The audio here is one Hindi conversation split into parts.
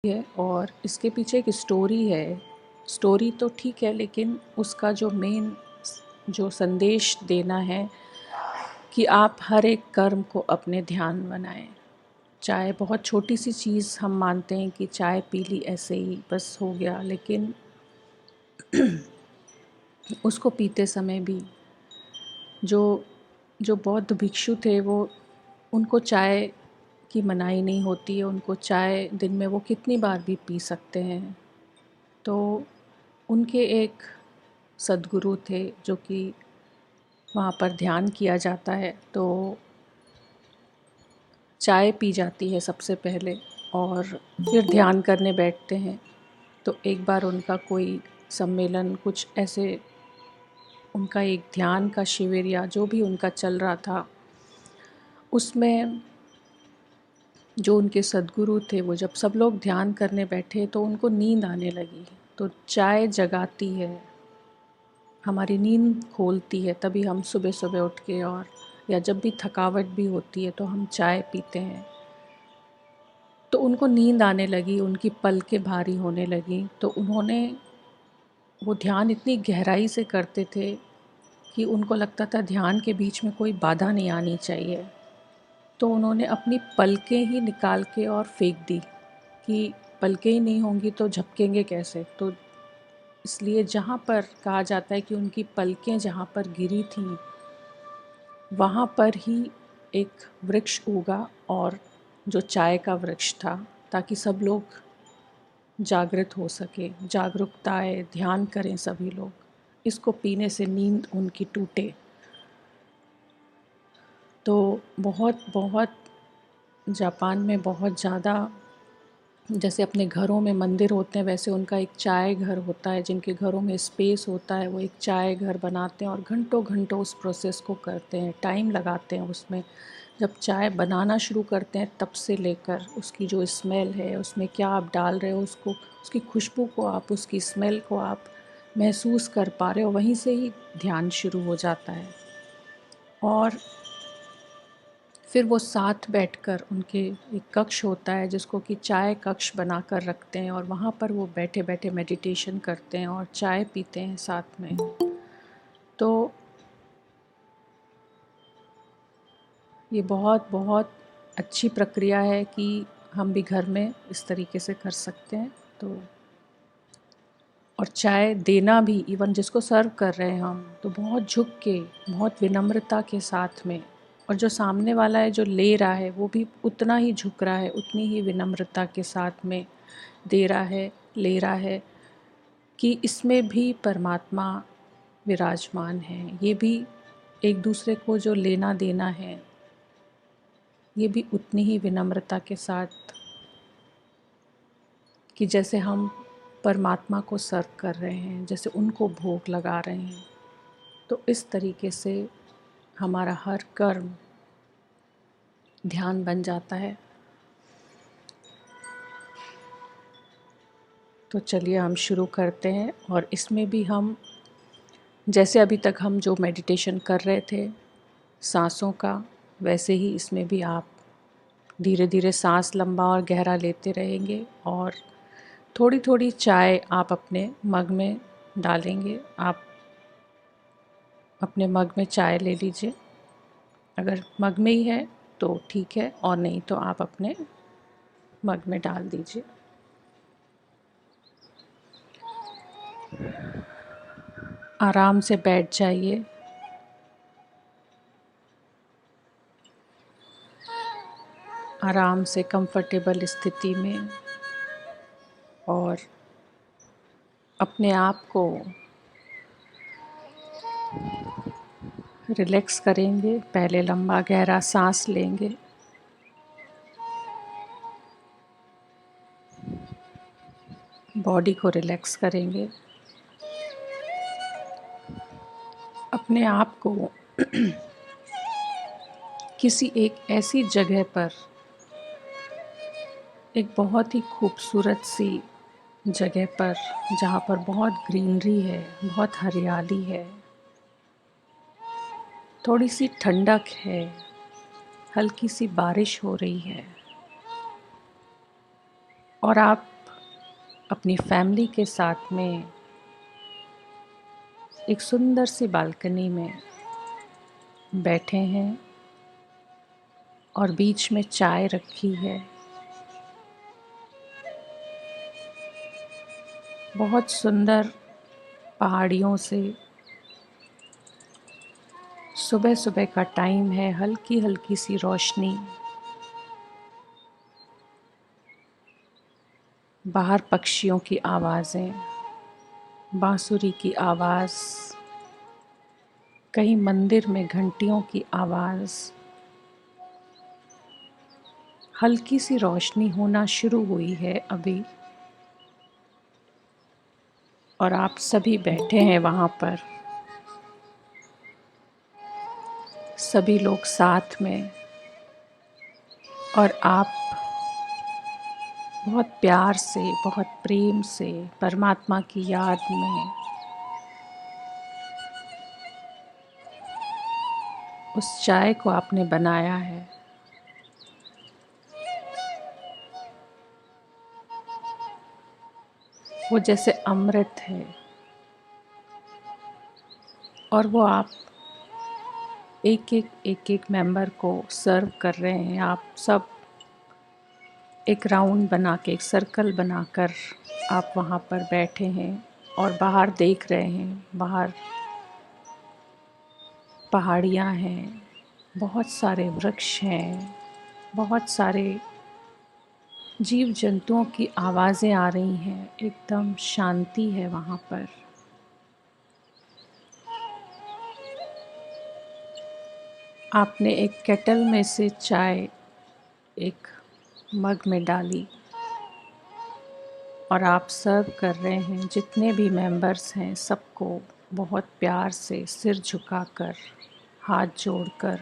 है और इसके पीछे एक स्टोरी है। स्टोरी तो ठीक है, लेकिन उसका जो मेन जो संदेश देना है कि आप हर एक कर्म को अपने ध्यान बनाएं। चाहे बहुत छोटी सी चीज़ हम मानते हैं कि चाय पी ली ऐसे ही बस हो गया, लेकिन उसको पीते समय भी जो जो बौद्ध भिक्षु थे वो उनको चाय की मनाही नहीं होती है, उनको चाय दिन में वो कितनी बार भी पी सकते हैं। तो उनके एक सद्गुरु थे जो कि वहाँ पर ध्यान किया जाता है, तो चाय पी जाती है सबसे पहले और फिर ध्यान करने बैठते हैं। तो एक बार उनका कोई सम्मेलन कुछ ऐसे, उनका एक ध्यान का शिविर या जो भी उनका चल रहा था, उसमें जो उनके सद्गुरु थे वो जब सब लोग ध्यान करने बैठे तो उनको नींद आने लगी। तो चाय जगाती है, हमारी नींद खोलती है, तभी हम सुबह सुबह उठ के और या जब भी थकावट भी होती है तो हम चाय पीते हैं। तो उनको नींद आने लगी, उनकी पलकें भारी होने लगी। तो उन्होंने वो ध्यान इतनी गहराई से करते थे कि उनको लगता था ध्यान के बीच में कोई बाधा नहीं आनी चाहिए। तो उन्होंने अपनी पलकें ही निकाल के और फेंक दी कि पलकें ही नहीं होंगी तो झपकेंगे कैसे। तो इसलिए जहाँ पर कहा जाता है कि उनकी पलकें जहाँ पर गिरी थीं वहाँ पर ही एक वृक्ष उगा, और जो चाय का वृक्ष था, ताकि सब लोग जागृत हो सके, जागरूकता आए, ध्यान करें सभी लोग, इसको पीने से नींद उनकी टूटे। तो बहुत बहुत जापान में बहुत ज़्यादा, जैसे अपने घरों में मंदिर होते हैं वैसे उनका एक चाय घर होता है। जिनके घरों में स्पेस होता है वो एक चाय घर बनाते हैं और घंटों घंटों उस प्रोसेस को करते हैं, टाइम लगाते हैं उसमें। जब चाय बनाना शुरू करते हैं तब से लेकर उसकी जो स्मेल है, उसमें क्या आप डाल रहे हो, उसको, उसकी खुशबू को आप, उसकी स्मेल को आप महसूस कर पा रहे हो, वहीं से ही ध्यान शुरू हो जाता है। और फिर वो साथ बैठकर, उनके एक कक्ष होता है जिसको कि चाय कक्ष बना कर रखते हैं, और वहाँ पर वो बैठे बैठे मेडिटेशन करते हैं और चाय पीते हैं साथ में। तो ये बहुत बहुत अच्छी प्रक्रिया है कि हम भी घर में इस तरीके से कर सकते हैं। तो और चाय देना भी, इवन जिसको सर्व कर रहे हैं हम, तो बहुत झुक के, बहुत विनम्रता के साथ में, और जो सामने वाला है जो ले रहा है वो भी उतना ही झुक रहा है, उतनी ही विनम्रता के साथ में दे रहा है, ले रहा है, कि इसमें भी परमात्मा विराजमान है। ये भी एक दूसरे को जो लेना देना है, ये भी उतनी ही विनम्रता के साथ, कि जैसे हम परमात्मा को सर्व कर रहे हैं, जैसे उनको भोग लगा रहे हैं। तो इस तरीके से हमारा हर कर्म ध्यान बन जाता है। तो चलिए हम शुरू करते हैं। और इसमें भी हम, जैसे अभी तक हम जो मेडिटेशन कर रहे थे सांसों का, वैसे ही इसमें भी आप धीरे धीरे सांस लंबा और गहरा लेते रहेंगे, और थोड़ी थोड़ी चाय आप अपने मग में डालेंगे। आप अपने मग में चाय ले लीजिए, अगर मग में ही है तो ठीक है, और नहीं तो आप अपने मग में डाल दीजिए। आराम से बैठ जाइए। आराम से कंफर्टेबल स्थिति में, और अपने आप को रिलैक्स करेंगे। पहले लंबा गहरा सांस लेंगे, बॉडी को रिलैक्स करेंगे, अपने आप को किसी एक ऐसी जगह पर, एक बहुत ही खूबसूरत सी जगह पर, जहाँ पर बहुत ग्रीनरी है, बहुत हरियाली है, थोड़ी सी ठंडक है, हल्की सी बारिश हो रही है, और आप अपनी फैमिली के साथ में एक सुंदर सी बालकनी में बैठे हैं और बीच में चाय रखी है। बहुत सुंदर पहाड़ियों से सुबह सुबह का टाइम है, हल्की हल्की सी रोशनी, बाहर पक्षियों की आवाज़ें, बांसुरी की आवाज़, कहीं मंदिर में घंटियों की आवाज़, हल्की सी रोशनी होना शुरू हुई है अभी, और आप सभी बैठे हैं वहाँ पर, सभी लोग साथ में, और आप बहुत प्यार से, बहुत प्रेम से परमात्मा की याद में उस चाय को आपने बनाया है। वो जैसे अमृत है और वो आप एक एक मेंबर को सर्व कर रहे हैं। आप सब एक राउंड बना के, एक सर्कल बनाकर आप वहाँ पर बैठे हैं और बाहर देख रहे हैं। बाहर पहाड़ियाँ हैं, बहुत सारे वृक्ष हैं, बहुत सारे जीव जंतुओं की आवाज़ें आ रही हैं, एकदम शांति है वहाँ पर। आपने एक केटल में से चाय एक मग में डाली और आप सर्व कर रहे हैं। जितने भी मेंबर्स हैं सबको बहुत प्यार से सिर झुकाकर, हाथ जोड़कर,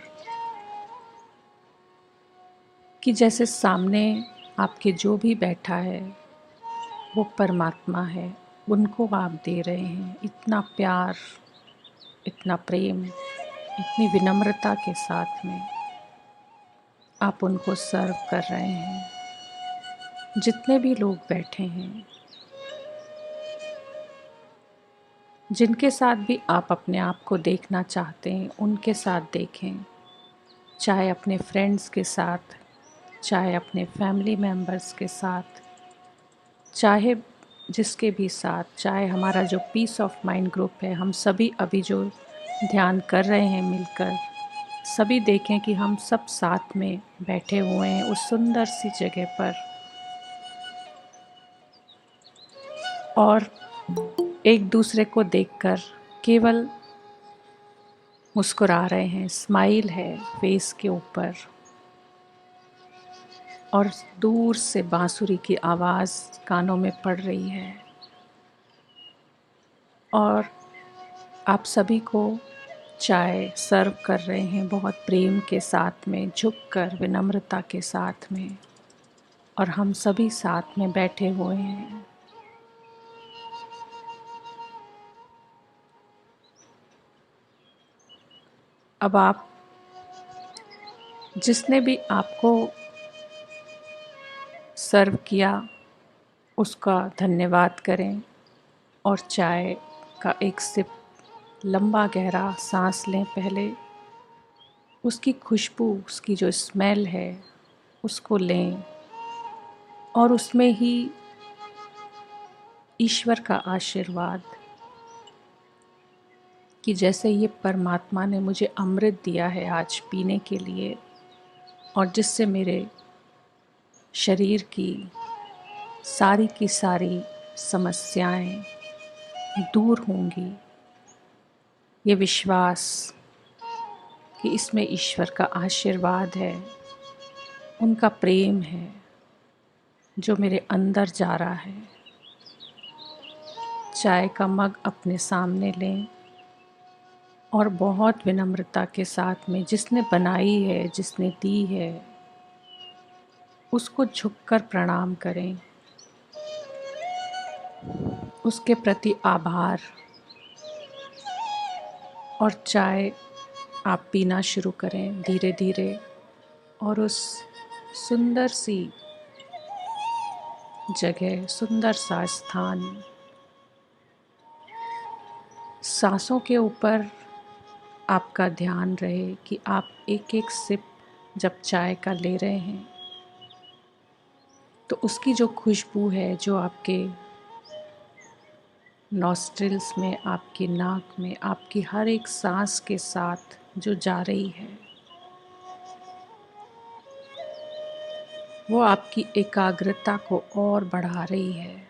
कि जैसे सामने आपके जो भी बैठा है वो परमात्मा है, उनको आप दे रहे हैं। इतना प्यार, इतना प्रेम, इतनी विनम्रता के साथ में आप उनको सर्व कर रहे हैं। जितने भी लोग बैठे हैं, जिनके साथ भी आप अपने आप को देखना चाहते हैं, उनके साथ देखें। चाहे अपने फ्रेंड्स के साथ, चाहे अपने फैमिली मेम्बर्स के साथ, चाहे जिसके भी साथ, चाहे हमारा जो पीस ऑफ माइंड ग्रुप है, हम सभी अभी जो ध्यान कर रहे हैं मिलकर, सभी देखें कि हम सब साथ में बैठे हुए हैं उस सुंदर सी जगह पर, और एक दूसरे को देखकर केवल मुस्कुरा रहे हैं। स्माइल है फेस के ऊपर, और दूर से बांसुरी की आवाज़ कानों में पड़ रही है, और आप सभी को चाय सर्व कर रहे हैं बहुत प्रेम के साथ में, झुककर, विनम्रता के साथ में, और हम सभी साथ में बैठे हुए हैं। अब आप, जिसने भी आपको सर्व किया, उसका धन्यवाद करें और चाय का एक सिप लंबा गहरा सांस लें। पहले उसकी खुशबू, उसकी जो स्मेल है उसको लें, और उसमें ही ईश्वर का आशीर्वाद, कि जैसे ये परमात्मा ने मुझे अमृत दिया है आज पीने के लिए, और जिससे मेरे शरीर की सारी समस्याएं दूर होंगी, ये विश्वास कि इसमें ईश्वर का आशीर्वाद है, उनका प्रेम है जो मेरे अंदर जा रहा है। चाय का मग अपने सामने लें और बहुत विनम्रता के साथ में, जिसने बनाई है, जिसने दी है, उसको झुककर प्रणाम करें, उसके प्रति आभार, और चाय आप पीना शुरू करें धीरे धीरे, और उस सुंदर सी जगह, सुंदर सा स्थान, सांसों के ऊपर आपका ध्यान रहे कि आप एक एक सिप जब चाय का ले रहे हैं तो उसकी जो खुशबू है, जो आपके नॉस्ट्रिल्स में, आपकी नाक में, आपकी हर एक सांस के साथ जो जा रही है, वो आपकी एकाग्रता को और बढ़ा रही है।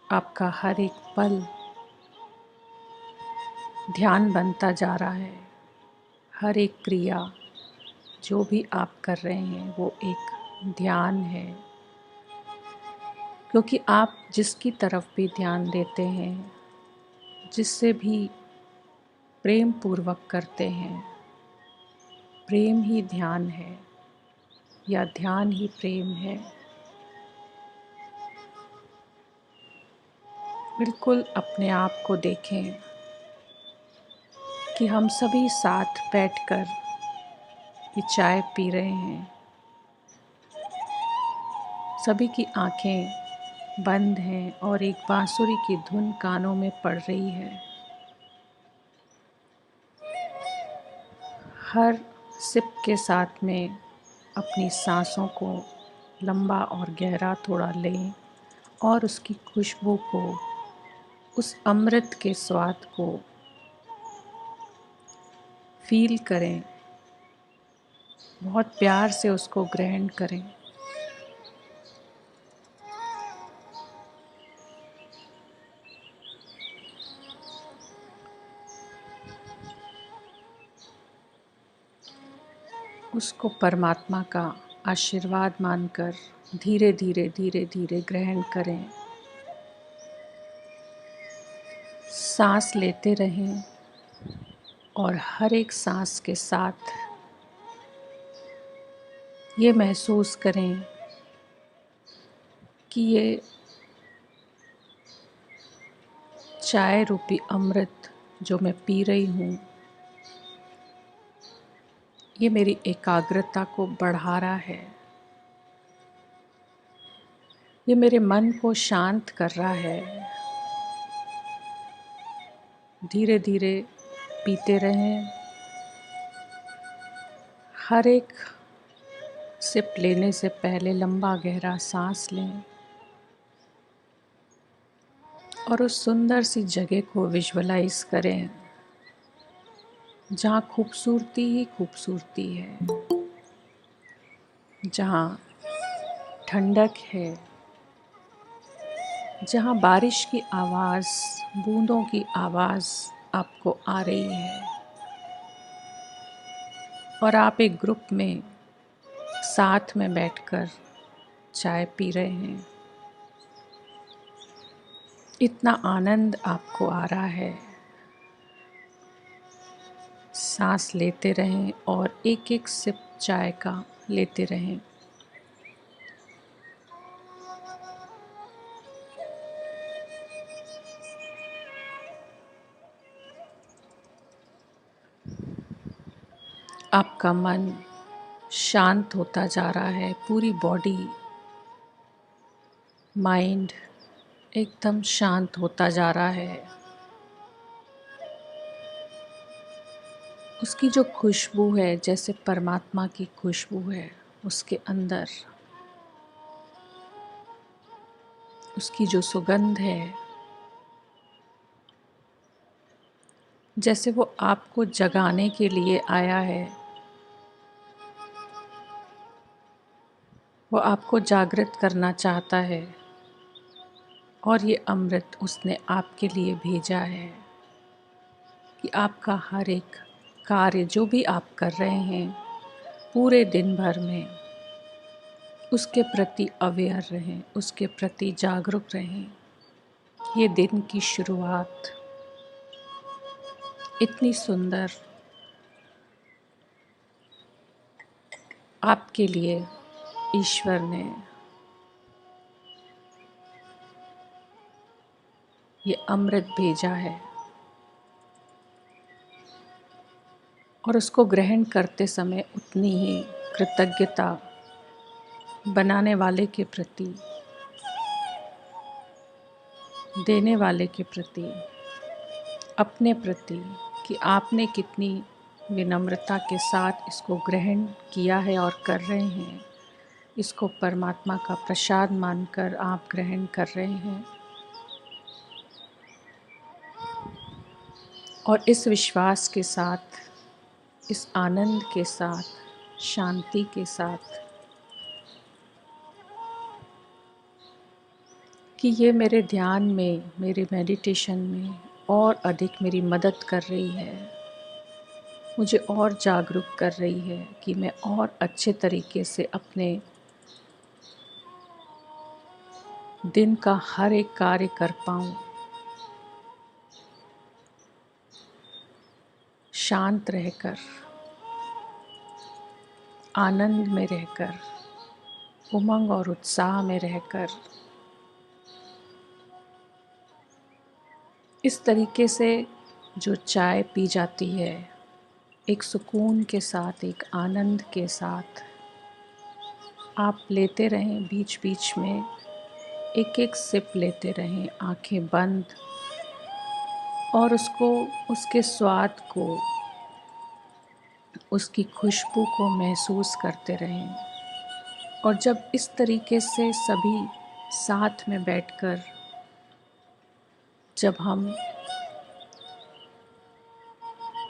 आपका हर एक पल ध्यान बनता जा रहा है। हर एक क्रिया जो भी आप कर रहे हैं वो एक ध्यान है, क्योंकि आप जिसकी तरफ भी ध्यान देते हैं, जिससे भी प्रेम पूर्वक करते हैं, प्रेम ही ध्यान है या ध्यान ही प्रेम है। बिल्कुल अपने आप को देखें कि हम सभी साथ बैठकर ये चाय पी रहे हैं। सभी की आंखें बंद हैं और एक बांसुरी की धुन कानों में पड़ रही है। हर सिप के साथ में अपनी सांसों को लंबा और गहरा थोड़ा लें और उसकी खुशबू को, उस अमृत के स्वाद को फील करें। बहुत प्यार से उसको ग्रहण करें। उसको परमात्मा का आशीर्वाद मानकर धीरे धीरे धीरे धीरे ग्रहण करें। सांस लेते रहें और हर एक सांस के साथ ये महसूस करें कि ये चाय रूपी अमृत जो मैं पी रही हूँ, ये मेरी एकाग्रता को बढ़ा रहा है। ये मेरे मन को शांत कर रहा है। धीरे धीरे पीते रहें। हर एक सिप लेने से पहले लंबा गहरा सांस लें और उस सुंदर सी जगह को विजुअलाइज करें जहाँ खूबसूरती ही खूबसूरती है, जहाँ ठंडक है, जहाँ बारिश की आवाज़, बूंदों की आवाज़ आपको आ रही है और आप एक ग्रुप में साथ में बैठकर चाय पी रहे हैं। इतना आनंद आपको आ रहा है। सांस लेते रहें और एक एक सिप चाय का लेते रहें। आपका मन शांत होता जा रहा है। पूरी बॉडी, माइंड एकदम शांत होता जा रहा है। उसकी जो खुशबू है, जैसे परमात्मा की खुशबू है उसके अंदर, उसकी जो सुगंध है, जैसे वो आपको जगाने के लिए आया है, वो आपको जागृत करना चाहता है और ये अमृत उसने आपके लिए भेजा है कि आपका हर एक कार्य जो भी आप कर रहे हैं पूरे दिन भर में, उसके प्रति अवेयर रहें, उसके प्रति जागरूक रहें। ये दिन की शुरुआत इतनी सुंदर आपके लिए ईश्वर ने ये अमृत भेजा है और उसको ग्रहण करते समय उतनी ही कृतज्ञता बनाने वाले के प्रति, देने वाले के प्रति, अपने प्रति, कि आपने कितनी विनम्रता के साथ इसको ग्रहण किया है और कर रहे हैं। इसको परमात्मा का प्रसाद मानकर आप ग्रहण कर रहे हैं। और इस विश्वास के साथ, इस आनंद के साथ, शांति के साथ कि ये मेरे ध्यान में, मेरे मेडिटेशन में और अधिक मेरी मदद कर रही है, मुझे और जागरूक कर रही है कि मैं और अच्छे तरीके से अपने दिन का हर एक कार्य कर पाऊँ, शांत रहकर, आनंद में रहकर, उमंग और उत्साह में रहकर। इस तरीके से जो चाय पी जाती है, एक सुकून के साथ, एक आनंद के साथ आप लेते रहें, बीच बीच में एक एक सिप लेते रहें, आंखें बंद, और उसको, उसके स्वाद को, उसकी खुशबू को महसूस करते रहें। और जब इस तरीके से सभी साथ में बैठकर जब हम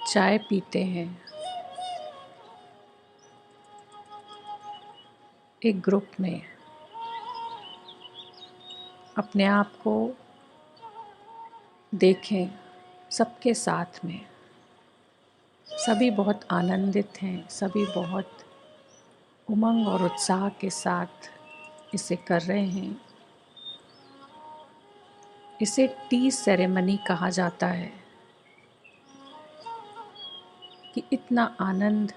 चाय पीते हैं, एक ग्रुप में, अपने आप को देखें, सबके साथ में सभी बहुत आनंदित हैं, सभी बहुत उमंग और उत्साह के साथ इसे कर रहे हैं। इसे टी सेरेमनी कहा जाता है कि इतना आनंद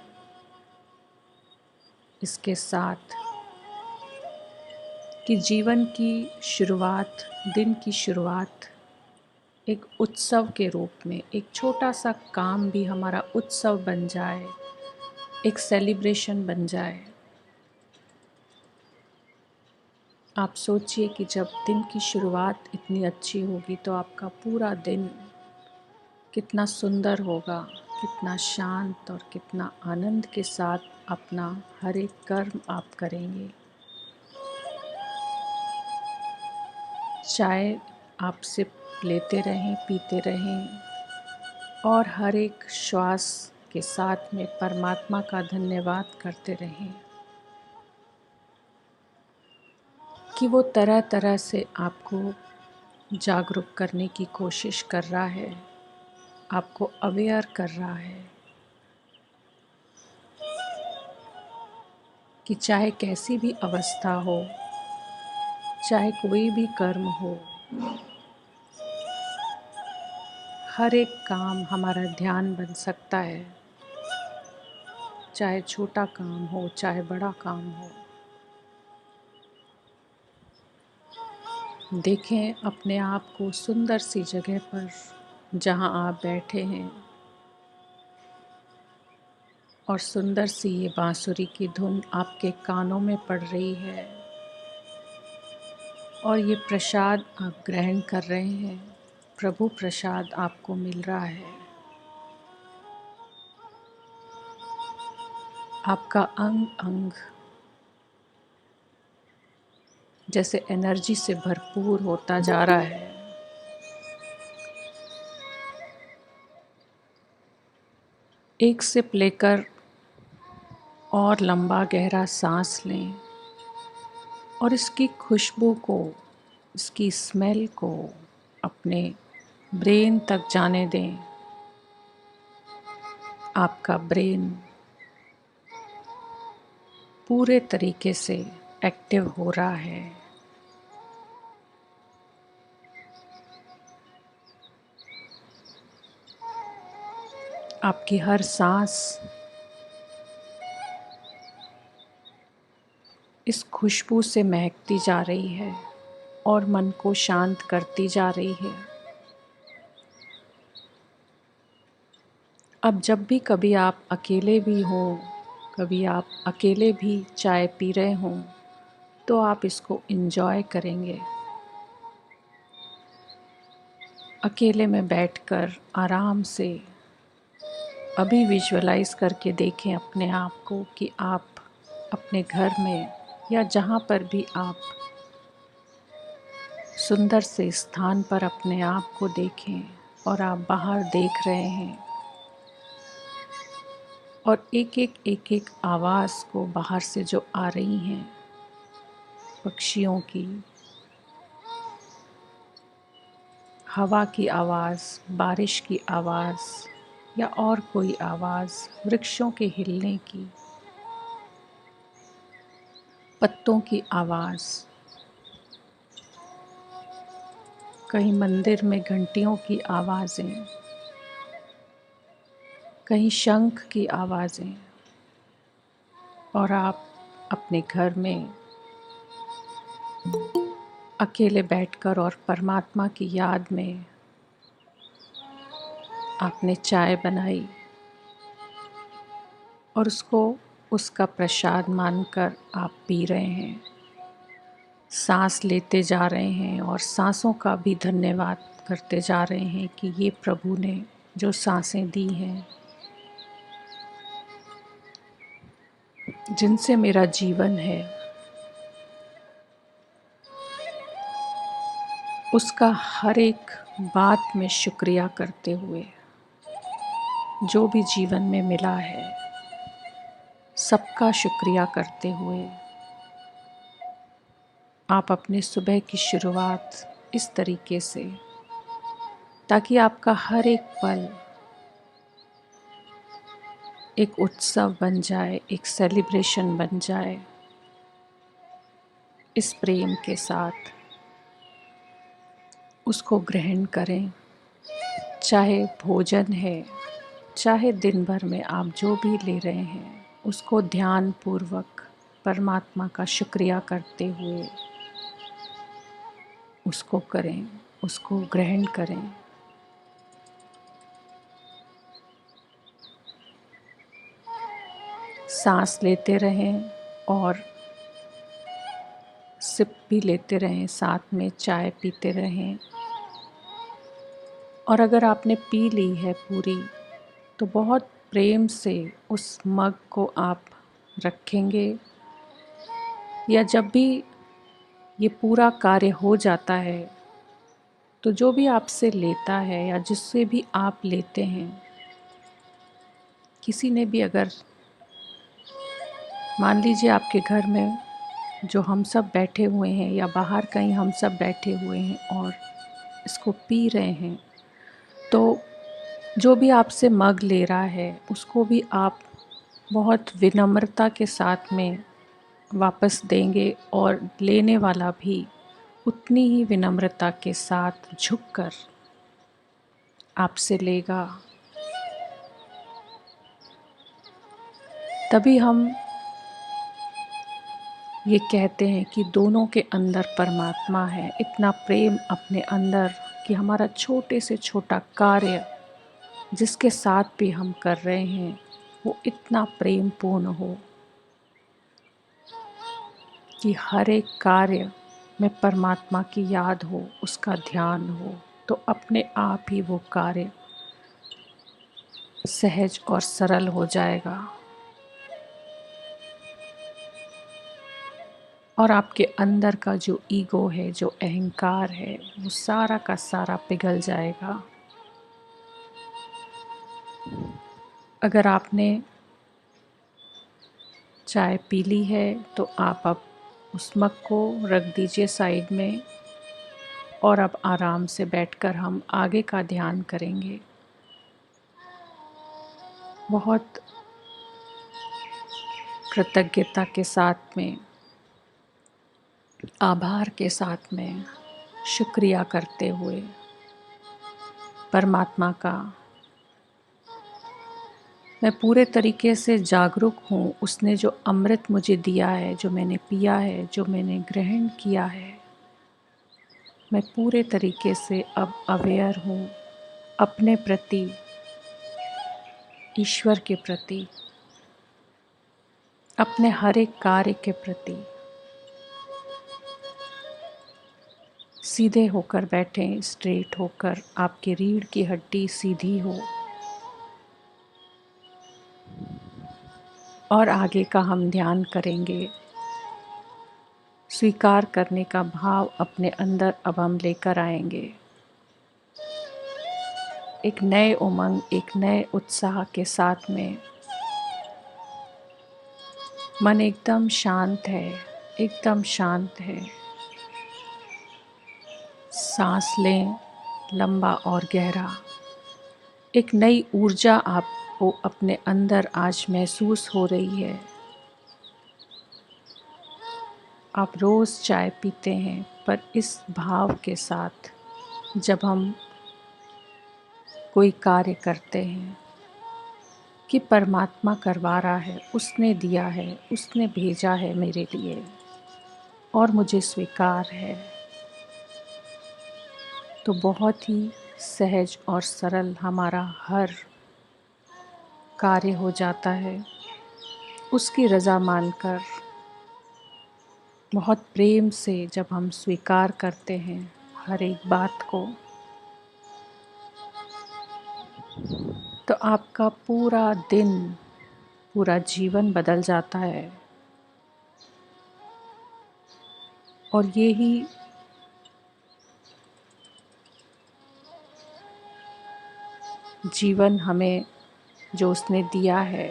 इसके साथ कि जीवन की शुरुआत, दिन की शुरुआत एक उत्सव के रूप में, एक छोटा सा काम भी हमारा उत्सव बन जाए, एक सेलिब्रेशन बन जाए। आप सोचिए कि जब दिन की शुरुआत इतनी अच्छी होगी तो आपका पूरा दिन कितना सुंदर होगा, कितना शांत और कितना आनंद के साथ अपना हर एक कर्म आप करेंगे। चाय आप सिप लेते रहें, पीते रहें और हर एक श्वास के साथ में परमात्मा का धन्यवाद करते रहें कि वो तरह तरह से आपको जागरूक करने की कोशिश कर रहा है, आपको अवेयर कर रहा है कि चाहे कैसी भी अवस्था हो, चाहे कोई भी कर्म हो, हर एक काम हमारा ध्यान बन सकता है। चाहे छोटा काम हो, चाहे बड़ा काम हो। देखें अपने आप को सुंदर सी जगह पर जहां आप बैठे हैं और सुंदर सी ये बांसुरी की धुन आपके कानों में पड़ रही है और ये प्रसाद आप ग्रहण कर रहे हैं। प्रभु प्रसाद आपको मिल रहा है। आपका अंग अंग जैसे एनर्जी से भरपूर होता जा रहा है। एक सिप लेकर और लंबा गहरा सांस लें और इसकी खुशबू को, इसकी स्मेल को अपने ब्रेन तक जाने दें। आपका ब्रेन पूरे तरीके से एक्टिव हो रहा है। आपकी हर सांस इस खुशबू से महकती जा रही है और मन को शांत करती जा रही है। अब जब भी कभी आप अकेले भी हों, कभी आप अकेले भी चाय पी रहे हों, तो आप इसको एंजॉय करेंगे। अकेले में बैठकर आराम से अभी विजुअलाइज करके देखें अपने आप को कि आप अपने घर में या जहाँ पर भी आप सुंदर से स्थान पर अपने आप को देखें और आप बाहर देख रहे हैं और एक एक आवाज़ को बाहर से जो आ रही हैं, पक्षियों की, हवा की आवाज़, बारिश की आवाज़ या और कोई आवाज़, वृक्षों के हिलने की, पत्तों की आवाज़, कहीं मंदिर में घंटियों की आवाज़ें, कहीं शंख की आवाज़ें, और आप अपने घर में अकेले बैठकर और परमात्मा की याद में आपने चाय बनाई और उसको उसका प्रसाद मानकर आप पी रहे हैं, सांस लेते जा रहे हैं और सांसों का भी धन्यवाद करते जा रहे हैं कि ये प्रभु ने जो सांसें दी हैं, जिनसे मेरा जीवन है, उसका हर एक बात में शुक्रिया करते हुए, जो भी जीवन में मिला है सबका शुक्रिया करते हुए आप अपने सुबह की शुरुआत इस तरीके से, ताकि आपका हर एक पल एक उत्सव बन जाए, एक सेलिब्रेशन बन जाए, इस प्रेम के साथ उसको ग्रहण करें। चाहे भोजन है, चाहे दिन भर में आप जो भी ले रहे हैं, उसको ध्यान पूर्वक परमात्मा का शुक्रिया करते हुए उसको करें, उसको ग्रहण करें। सांस लेते रहें और सिप भी लेते रहें, साथ में चाय पीते रहें। और अगर आपने पी ली है पूरी, तो बहुत प्रेम से उस मग को आप रखेंगे, या जब भी ये पूरा कार्य हो जाता है तो जो भी आपसे लेता है या जिससे भी आप लेते हैं, किसी ने भी अगर, मान लीजिए आपके घर में जो हम सब बैठे हुए हैं या बाहर कहीं हम सब बैठे हुए हैं और इसको पी रहे हैं, तो जो भी आपसे मग ले रहा है उसको भी आप बहुत विनम्रता के साथ में वापस देंगे और लेने वाला भी उतनी ही विनम्रता के साथ झुककर आपसे लेगा। तभी हम ये कहते हैं कि दोनों के अंदर परमात्मा है। इतना प्रेम अपने अंदर कि हमारा छोटे से छोटा कार्य जिसके साथ भी हम कर रहे हैं वो इतना प्रेम पूर्ण हो कि हर एक कार्य में परमात्मा की याद हो, उसका ध्यान हो, तो अपने आप ही वो कार्य सहज और सरल हो जाएगा और आपके अंदर का जो ईगो है, जो अहंकार है, वो सारा का सारा पिघल जाएगा। अगर आपने चाय पी ली है तो आप अब उस मग को रख दीजिए साइड में और अब आराम से बैठकर हम आगे का ध्यान करेंगे। बहुत कृतज्ञता के साथ में, आभार के साथ में, शुक्रिया करते हुए परमात्मा का, मैं पूरे तरीके से जागरूक हूँ। उसने जो अमृत मुझे दिया है, जो मैंने पिया है, जो मैंने ग्रहण किया है, मैं पूरे तरीके से अब अवेयर हूँ अपने प्रति, ईश्वर के प्रति, अपने हर एक कार्य के प्रति। सीधे होकर बैठें, स्ट्रेट होकर, आपकी रीढ़ की हड्डी सीधी हो। और आगे का हम ध्यान करेंगे। स्वीकार करने का भाव अपने अंदर अब हम लेकर आएंगे। एक नए उमंग, एक नए उत्साह के साथ में। मन एकदम शांत है, एकदम शांत है। सांस लें लंबा और गहरा। एक नई ऊर्जा आपको अपने अंदर आज महसूस हो रही है। आप रोज़ चाय पीते हैं, पर इस भाव के साथ जब हम कोई कार्य करते हैं कि परमात्मा करवा रहा है, उसने दिया है, उसने भेजा है मेरे लिए और मुझे स्वीकार है, तो बहुत ही सहज और सरल हमारा हर कार्य हो जाता है। उसकी रज़ा मानकर बहुत प्रेम से जब हम स्वीकार करते हैं हर एक बात को, तो आपका पूरा दिन, पूरा जीवन बदल जाता है। और यही जीवन हमें जो उसने दिया है,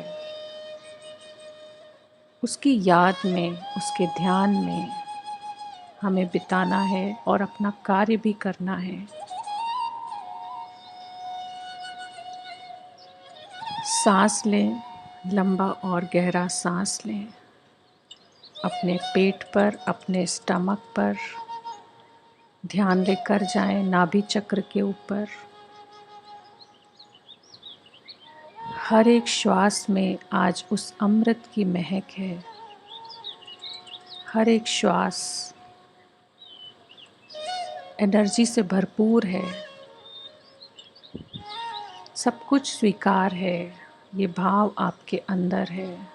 उसकी याद में, उसके ध्यान में हमें बिताना है और अपना कार्य भी करना है। सांस लें, लंबा और गहरा सांस लें। अपने पेट पर, अपने स्टमक पर ध्यान लेकर जाएं, नाभि चक्र के ऊपर। हर एक श्वास में आज उस अमृत की महक है। हर एक श्वास एनर्जी से भरपूर है। सब कुछ स्वीकार है, ये भाव आपके अंदर है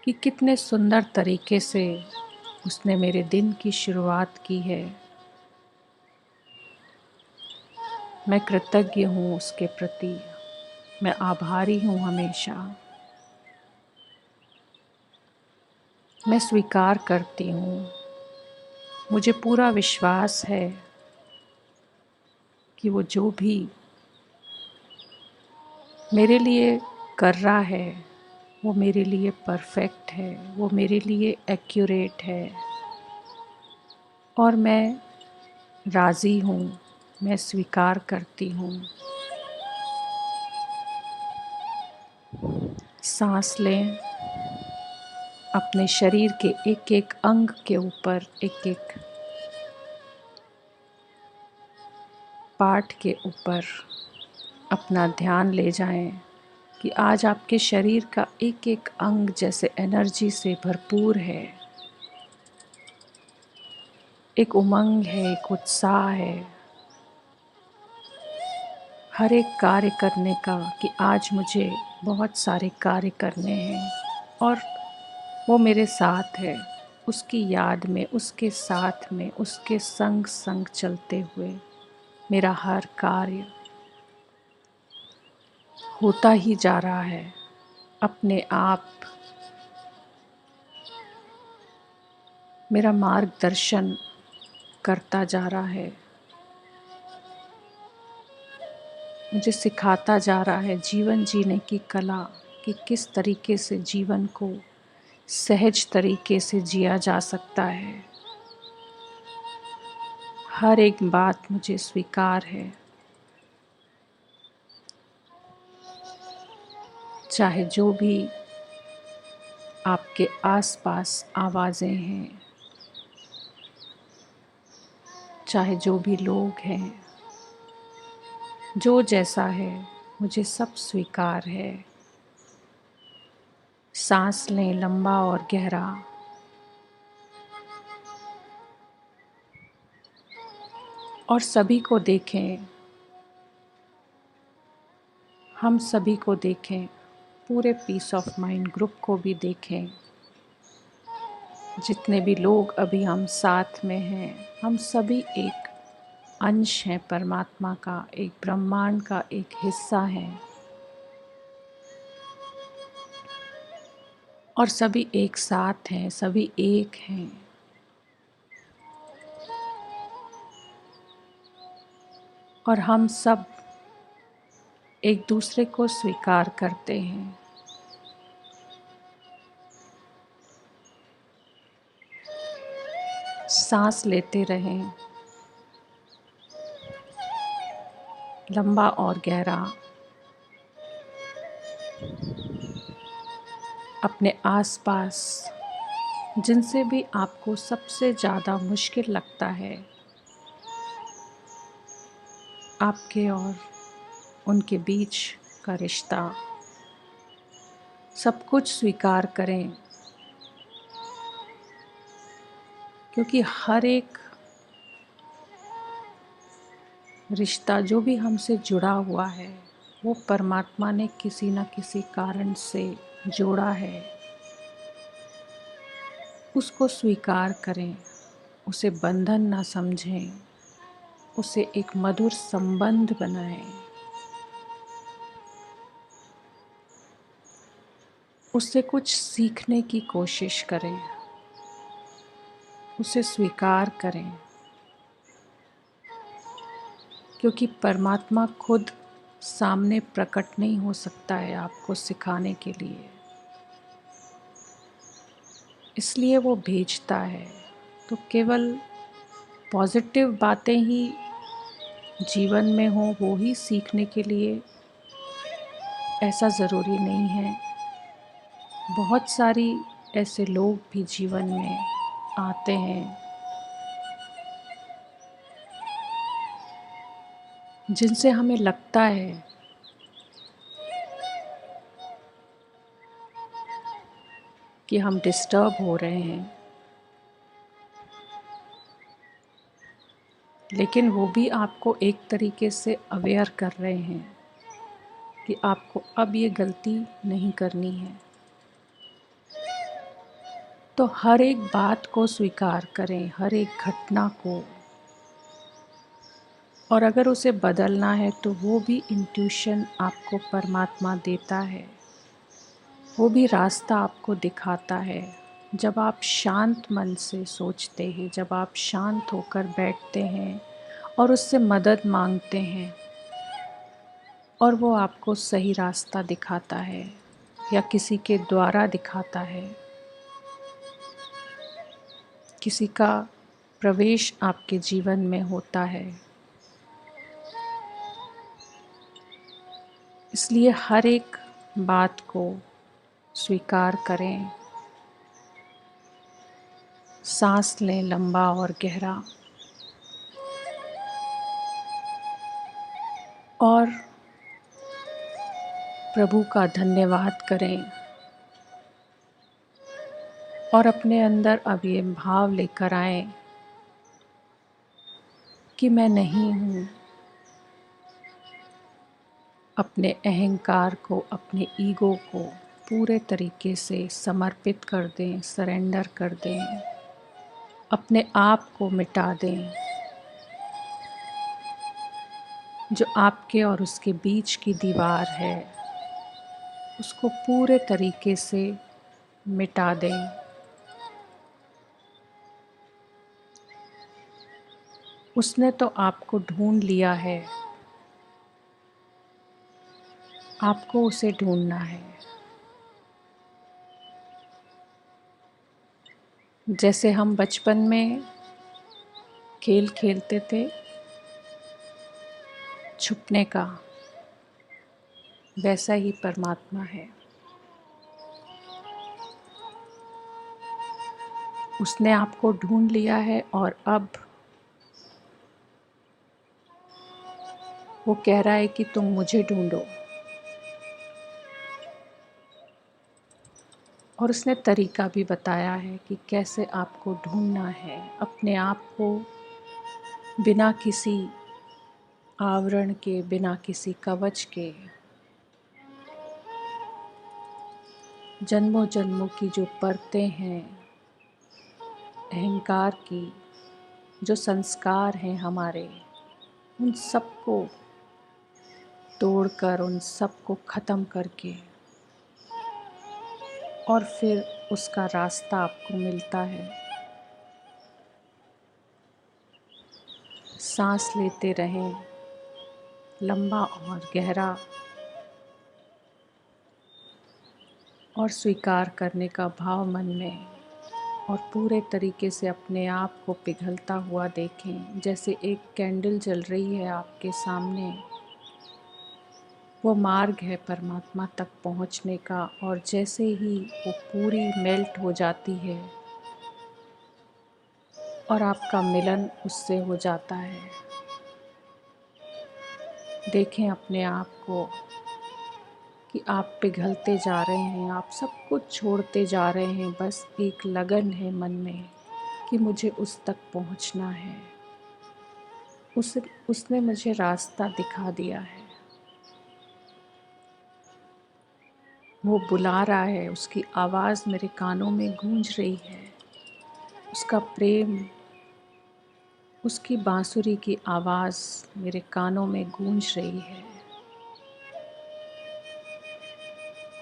कि कितने सुंदर तरीके से उसने मेरे दिन की शुरुआत की है। मैं कृतज्ञ हूँ उसके प्रति, मैं आभारी हूँ हमेशा। मैं स्वीकार करती हूँ। मुझे पूरा विश्वास है कि वो जो भी मेरे लिए कर रहा है वो मेरे लिए परफेक्ट है, वो मेरे लिए एक्यूरेट है। और मैं राज़ी हूँ, मैं स्वीकार करती हूँ। सांस लें। अपने शरीर के एक एक अंग के ऊपर, एक एक पार्ट के ऊपर अपना ध्यान ले जाएं कि आज आपके शरीर का एक एक अंग जैसे एनर्जी से भरपूर है। एक उमंग है, एक उत्साह है हर एक कार्य करने का कि आज मुझे बहुत सारे कार्य करने हैं और वो मेरे साथ है। उसकी याद में, उसके साथ में, उसके संग संग चलते हुए मेरा हर कार्य होता ही जा रहा है। अपने आप मेरा मार्गदर्शन करता जा रहा है, मुझे सिखाता जा रहा है जीवन जीने की कला कि किस तरीके से जीवन को सहज तरीके से जिया जा सकता है। हर एक बात मुझे स्वीकार है, चाहे जो भी आपके आसपास आवाज़ें हैं, चाहे जो भी लोग हैं, जो जैसा है, मुझे सब स्वीकार है। सांस लें लंबा और गहरा। और सभी को देखें, हम सभी को देखें, पूरे पीस ऑफ माइंड ग्रुप को भी देखें जितने भी लोग अभी हम साथ में हैं, हम सभी एक अंश हैं परमात्मा का, एक ब्रह्मांड का एक हिस्सा हैं और सभी एक साथ हैं, सभी एक हैं। और हम सब एक दूसरे को स्वीकार करते हैं। सांस लेते रहें, लंबा और गहरा। अपने आसपास जिनसे भी आपको सबसे ज़्यादा मुश्किल लगता है, आपके और उनके बीच का रिश्ता, सब कुछ स्वीकार करें, क्योंकि हर एक रिश्ता जो भी हमसे जुड़ा हुआ है वो परमात्मा ने किसी न किसी कारण से जोड़ा है। उसको स्वीकार करें, उसे बंधन ना समझें, उसे एक मधुर संबंध बनाएं। उससे कुछ सीखने की कोशिश करें, उसे स्वीकार करें, क्योंकि परमात्मा खुद सामने प्रकट नहीं हो सकता है आपको सिखाने के लिए, इसलिए वो भेजता है। तो केवल पॉजिटिव बातें ही जीवन में हो, वो ही सीखने के लिए, ऐसा ज़रूरी नहीं है। बहुत सारी ऐसे लोग भी जीवन में आते हैं जिनसे हमें लगता है कि हम डिस्टर्ब हो रहे हैं, लेकिन वो भी आपको एक तरीके से अवेयर कर रहे हैं कि आपको अब ये गलती नहीं करनी है। तो हर एक बात को स्वीकार करें, हर एक घटना को, और अगर उसे बदलना है तो वो भी इंट्यूशन आपको परमात्मा देता है, वो भी रास्ता आपको दिखाता है। जब आप शांत मन से सोचते हैं, जब आप शांत होकर बैठते हैं और उससे मदद मांगते हैं, और वो आपको सही रास्ता दिखाता है या किसी के द्वारा दिखाता है, किसी का प्रवेश आपके जीवन में होता है। इसलिए हर एक बात को स्वीकार करें। सांस लें लंबा और गहरा, और प्रभु का धन्यवाद करें, और अपने अंदर अब ये भाव लेकर आएं कि मैं नहीं हूँ। अपने अहंकार को, अपने ईगो को पूरे तरीके से समर्पित कर दें, सरेंडर कर दें, अपने आप को मिटा दें। जो आपके और उसके बीच की दीवार है, उसको पूरे तरीके से मिटा दें। उसने तो आपको ढूंढ लिया है, आपको उसे ढूंढना है। जैसे हम बचपन में खेल खेलते थे छुपने का, वैसा ही परमात्मा है। उसने आपको ढूंढ लिया है और अब वो कह रहा है कि तुम मुझे ढूंढो। और उसने तरीका भी बताया है कि कैसे आपको ढूंढना है, अपने आप को बिना किसी आवरण के, बिना किसी कवच के। जन्मों जन्मों की जो परतें हैं अहंकार की जो संस्कार हैं हमारे, उन सबको तोड़कर, उन सबको ख़त्म करके, और फिर उसका रास्ता आपको मिलता है। सांस लेते रहें, लंबा और गहरा, और स्वीकार करने का भाव मन में, और पूरे तरीके से अपने आप को पिघलता हुआ देखें। जैसे एक कैंडल जल रही है आपके सामने, वो मार्ग है परमात्मा तक पहुंचने का, और जैसे ही वो पूरी मेल्ट हो जाती है और आपका मिलन उससे हो जाता है, देखें अपने आप को कि आप पिघलते जा रहे हैं, आप सब कुछ छोड़ते जा रहे हैं। बस एक लगन है मन में कि मुझे उस तक पहुंचना है। उसने मुझे रास्ता दिखा दिया है, वो बुला रहा है, उसकी आवाज़ मेरे कानों में गूंज रही है। उसका प्रेम, उसकी बांसुरी की आवाज़ मेरे कानों में गूंज रही है,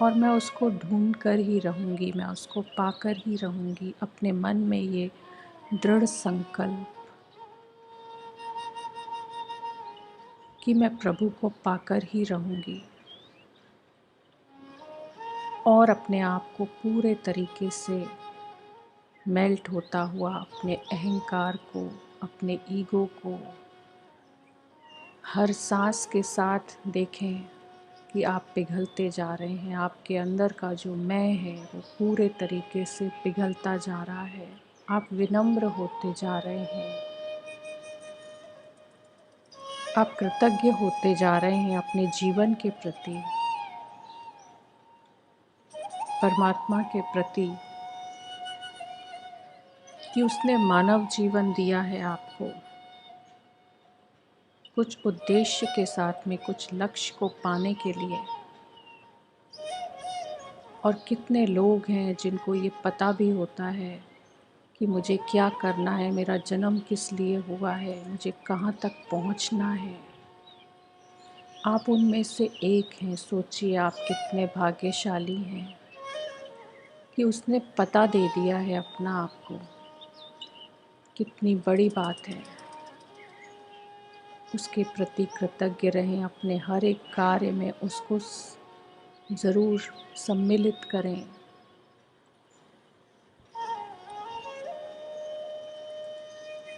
और मैं उसको ढूंढ कर ही रहूँगी, मैं उसको पाकर ही रहूँगी। अपने मन में ये दृढ़ संकल्प कि मैं प्रभु को पाकर ही रहूँगी, और अपने आप को पूरे तरीके से मेल्ट होता हुआ, अपने अहंकार को, अपने ईगो को हर सांस के साथ देखें कि आप पिघलते जा रहे हैं। आपके अंदर का जो मैं है वो पूरे तरीके से पिघलता जा रहा है। आप विनम्र होते जा रहे हैं, आप कृतज्ञ होते जा रहे हैं अपने जीवन के प्रति, परमात्मा के प्रति, कि उसने मानव जीवन दिया है आपको कुछ उद्देश्य के साथ में, कुछ लक्ष्य को पाने के लिए। और कितने लोग हैं जिनको ये पता भी होता है कि मुझे क्या करना है, मेरा जन्म किस लिए हुआ है, मुझे कहाँ तक पहुँचना है। आप उनमें से एक हैं। सोचिए आप कितने भाग्यशाली हैं कि उसने पता दे दिया है अपना आपको। कितनी बड़ी बात है। उसके प्रति कृतज्ञ रहें, अपने हर एक कार्य में उसको ज़रूर सम्मिलित करें।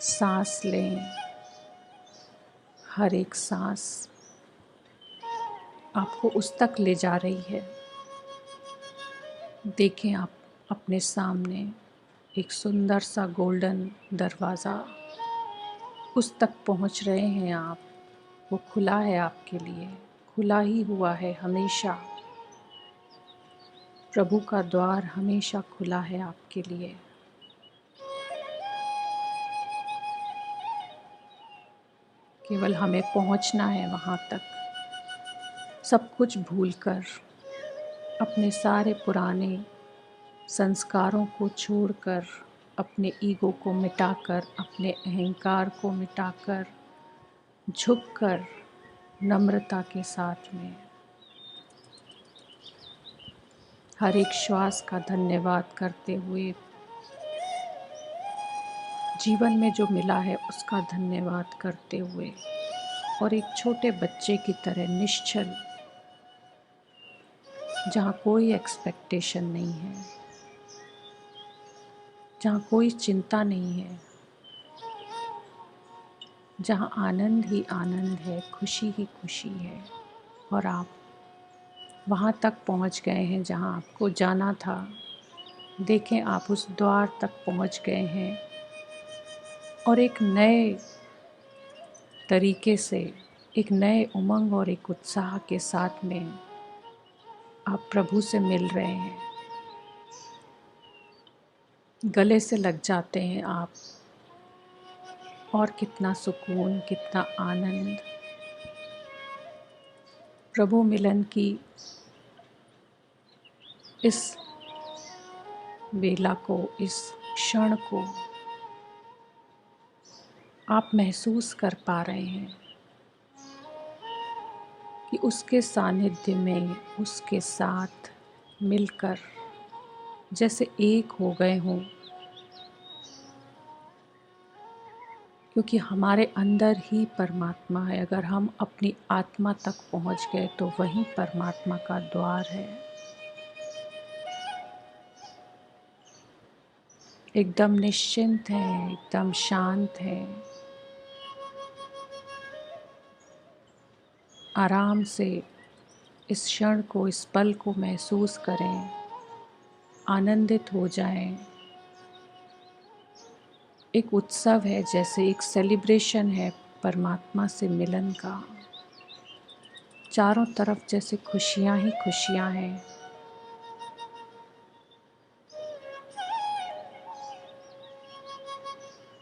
सांस लें, हर एक सांस आपको उस तक ले जा रही है। देखें आप अपने सामने एक सुंदर सा गोल्डन दरवाज़ा, उस तक पहुंच रहे हैं आप। वो खुला है आपके लिए, खुला ही हुआ है हमेशा। प्रभु का द्वार हमेशा खुला है आपके लिए। केवल हमें पहुंचना है वहाँ तक, सब कुछ भूलकर, अपने सारे पुराने संस्कारों को छोड़कर, अपने ईगो को मिटाकर, अपने अहंकार को मिटाकर, झुककर नम्रता के साथ में हर एक श्वास का धन्यवाद करते हुए, जीवन में जो मिला है उसका धन्यवाद करते हुए, और एक छोटे बच्चे की तरह निश्चल, जहाँ कोई एक्सपेक्टेशन नहीं है, जहाँ कोई चिंता नहीं है, जहाँ आनंद ही आनंद है, खुशी ही खुशी है। और आप वहाँ तक पहुँच गए हैं जहाँ आपको जाना था। देखें आप उस द्वार तक पहुँच गए हैं, और एक नए तरीके से, एक नए उमंग और एक उत्साह के साथ में आप प्रभु से मिल रहे हैं। गले से लग जाते हैं आप, और कितना सुकून, कितना आनंद। प्रभु मिलन की इस बेला को, इस क्षण को आप महसूस कर पा रहे हैं कि उसके सानिध्य में, उसके साथ मिलकर जैसे एक हो गए हों, क्योंकि हमारे अंदर ही परमात्मा है। अगर हम अपनी आत्मा तक पहुंच गए तो वही परमात्मा का द्वार है। एकदम निश्चिंत है, एकदम शांत है। आराम से इस क्षण को, इस पल को महसूस करें, आनंदित हो जाएं। एक उत्सव है, जैसे एक सेलिब्रेशन है परमात्मा से मिलन का। चारों तरफ जैसे खुशियां ही खुशियां हैं।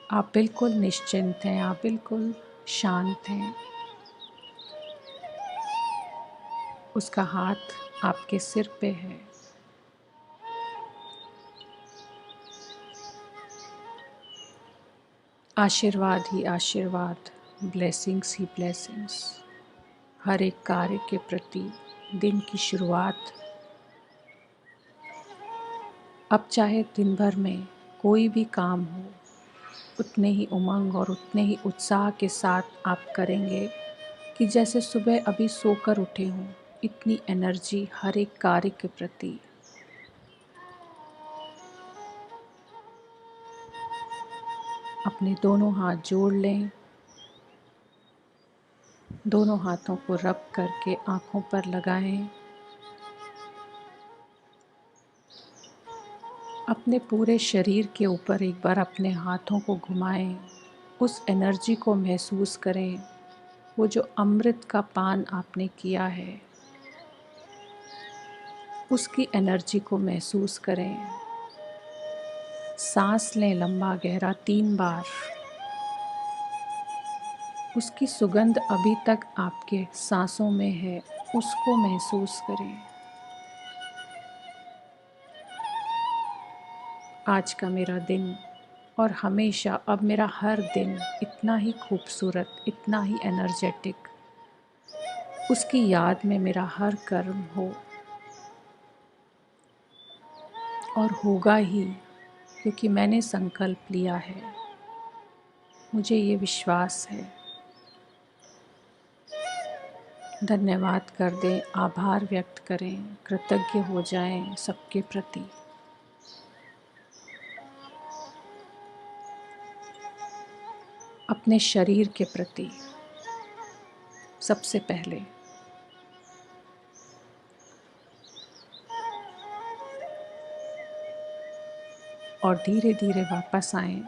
आप बिल्कुल निश्चिंत हैं, आप बिल्कुल शांत हैं। उसका हाथ आपके सिर पे है। आशीर्वाद ही आशीर्वाद, ब्लेसिंग्स ही ब्लेसिंग्स। हर एक कार्य के प्रति दिन की शुरुआत, अब चाहे दिन भर में कोई भी काम हो, उतने ही उमंग और उतने ही उत्साह के साथ आप करेंगे कि जैसे सुबह अभी सोकर उठे हों। इतनी एनर्जी हर एक कार्य के प्रति। अपने दोनों हाथ जोड़ लें, दोनों हाथों को रब करके आँखों पर लगाएं। अपने पूरे शरीर के ऊपर एक बार अपने हाथों को घुमाएं। उस एनर्जी को महसूस करें, वो जो अमृत का पान आपने किया है, उसकी एनर्जी को महसूस करें। सांस लें लंबा गहरा 3 बार। उसकी सुगंध अभी तक आपके सांसों में है, उसको महसूस करें। आज का मेरा दिन और हमेशा अब मेरा हर दिन इतना ही खूबसूरत, इतना ही एनर्जेटिक, उसकी याद में मेरा हर कर्म हो और होगा ही, क्योंकि मैंने संकल्प लिया है। मुझे ये विश्वास है। धन्यवाद कर दें, आभार व्यक्त करें, कृतज्ञ हो जाएं सबके प्रति। अपने शरीर के प्रति सबसे पहले। और धीरे धीरे वापस आएं।